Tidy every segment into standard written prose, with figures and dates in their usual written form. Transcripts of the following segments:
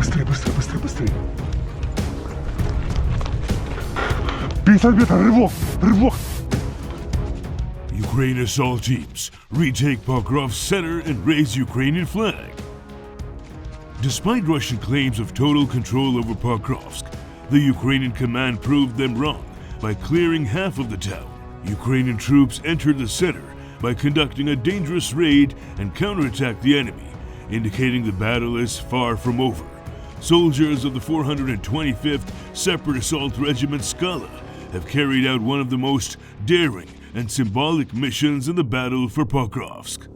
Быстрее, быстрее, быстрее, быстрее. 50 метров, рывок, рывок. Ukraine assault teams retake Pokrovsk center and raise Ukrainian flag. Despite Russian claims of total control over Pokrovsk, the Ukrainian command proved them wrong by clearing half of the town. Ukrainian troops entered the center by conducting a dangerous raid and counterattacked the enemy, indicating the battle is far from over. Soldiers of the 425th Separate Assault Regiment Skala have carried out one of the most daring and symbolic missions in the battle for Pokrovsk.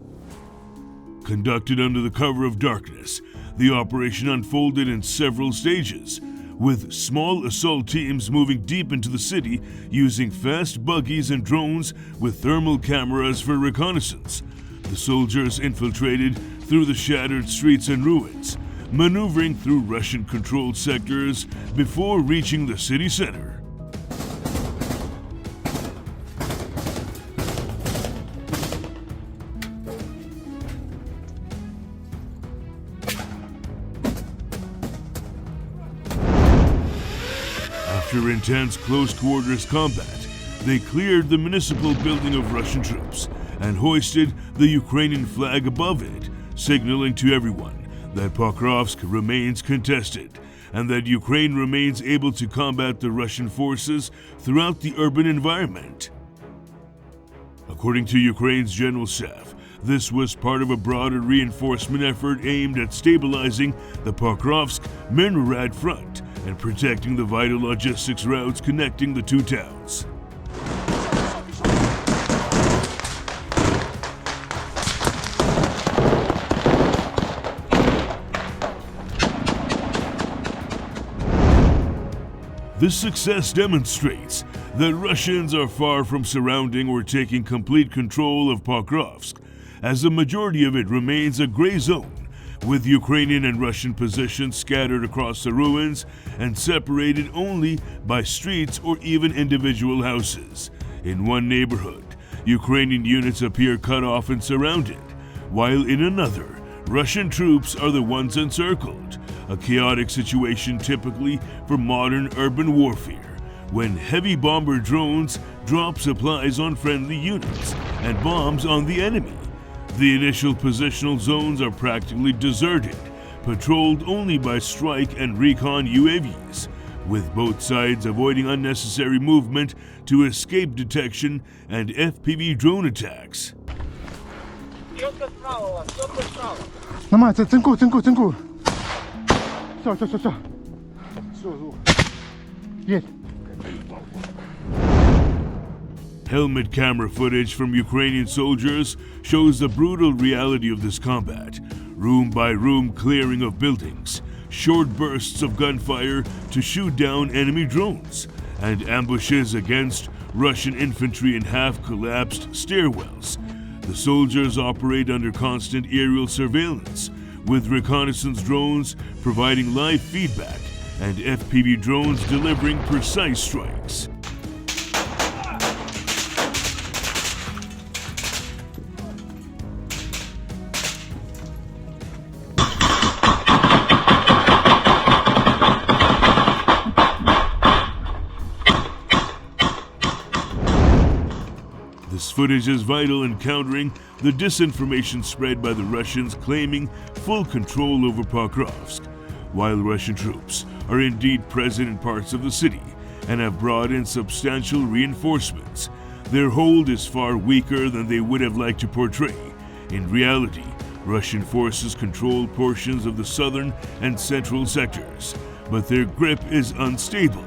Conducted under the cover of darkness, the operation unfolded in several stages, with small assault teams moving deep into the city using fast buggies and drones with thermal cameras for reconnaissance. The soldiers infiltrated through the shattered streets and ruins, maneuvering through Russian-controlled sectors before reaching the city center. After intense close-quarters combat, they cleared the municipal building of Russian troops and hoisted the Ukrainian flag above it, signaling to everyone that Pokrovsk remains contested and that Ukraine remains able to combat the Russian forces throughout the urban environment. According to Ukraine's general staff, this was part of a broader reinforcement effort aimed at stabilizing the Pokrovsk-Mirnorad front and protecting the vital logistics routes connecting the two towns. This success demonstrates that Russians are far from surrounding or taking complete control of Pokrovsk, as the majority of it remains a gray zone, with Ukrainian and Russian positions scattered across the ruins and separated only by streets or even individual houses. In one neighborhood, Ukrainian units appear cut off and surrounded, while in another, Russian troops are the ones encircled, a chaotic situation typically for modern urban warfare, when heavy bomber drones drop supplies on friendly units and bombs on the enemy. The initial positional zones are practically deserted, patrolled only by strike and recon UAVs, with both sides avoiding unnecessary movement to escape detection and FPV drone attacks. Нормально, цинку, цинку, цинку. Все, все, все, все. Все, звук. Есть. Helmet camera footage from Ukrainian soldiers shows the brutal reality of this combat. Room by room clearing of buildings, short bursts of gunfire to shoot down enemy drones, and ambushes against Russian infantry in half-collapsed stairwells. The soldiers operate under constant aerial surveillance, with reconnaissance drones providing live feedback and FPV drones delivering precise strikes. This footage is vital in countering the disinformation spread by the Russians claiming full control over Pokrovsk. While Russian troops are indeed present in parts of the city and have brought in substantial reinforcements, their hold is far weaker than they would have liked to portray. In reality, Russian forces control portions of the southern and central sectors, but their grip is unstable.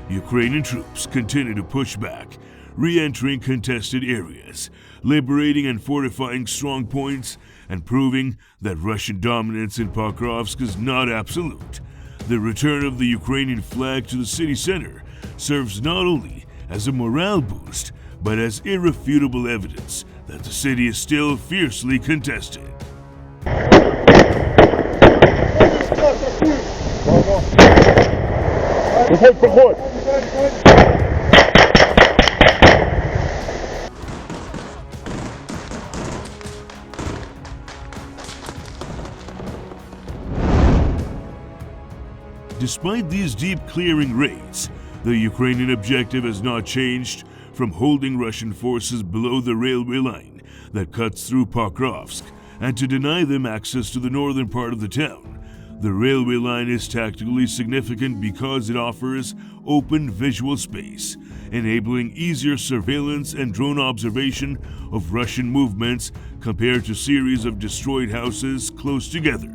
Ukrainian troops continue to push back, re-entering contested areas, liberating and fortifying strong points, and proving that Russian dominance in Pokrovsk is not absolute. The return of the Ukrainian flag to the city center serves not only as a morale boost, but as irrefutable evidence that the city is still fiercely contested. Despite these deep clearing raids, the Ukrainian objective has not changed from holding Russian forces below the railway line that cuts through Pokrovsk and to deny them access to the northern part of the town. The railway line is tactically significant because it offers open visual space, enabling easier surveillance and drone observation of Russian movements compared to series of destroyed houses close together.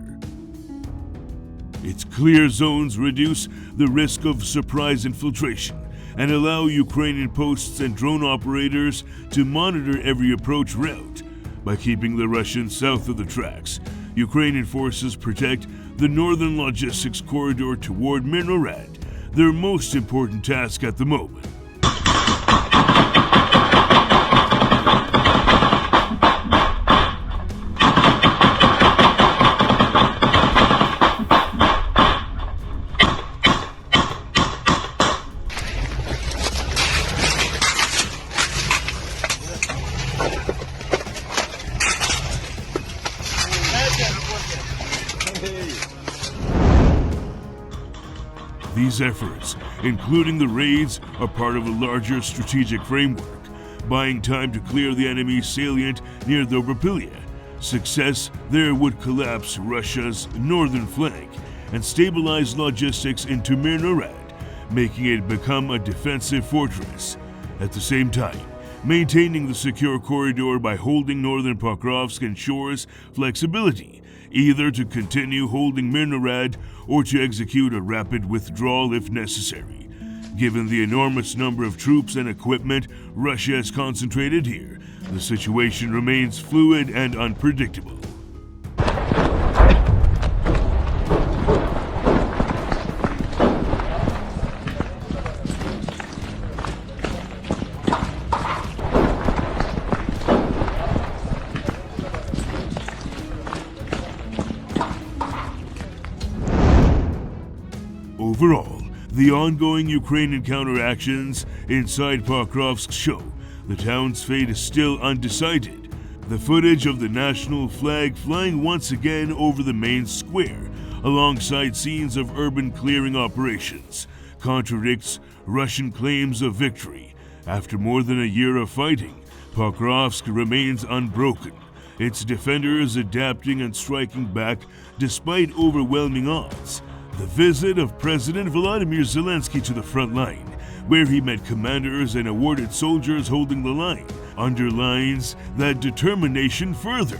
Its clear zones reduce the risk of surprise infiltration and allow Ukrainian posts and drone operators to monitor every approach route. By keeping the Russians south of the tracks, Ukrainian forces protect the northern logistics corridor toward Mirnorad, their most important task at the moment. These efforts, including the raids, are part of a larger strategic framework, buying time to clear the enemy's salient near the Rapilia. Success there would collapse Russia's northern flank and stabilize logistics into Mirnorad, making it become a defensive fortress. At the same time, maintaining the secure corridor by holding northern Pokrovsk ensures flexibility, either to continue holding Mirnorad or to execute a rapid withdrawal if necessary. Given the enormous number of troops and equipment Russia has concentrated here, the situation remains fluid and unpredictable. Overall, the ongoing Ukrainian counteractions inside Pokrovsk show the town's fate is still undecided. The footage of the national flag flying once again over the main square, alongside scenes of urban clearing operations, contradicts Russian claims of victory. After more than a year of fighting, Pokrovsk remains unbroken, its defenders adapting and striking back despite overwhelming odds. The visit of President Volodymyr Zelensky to the front line, where he met commanders and awarded soldiers holding the line, underlines that determination further.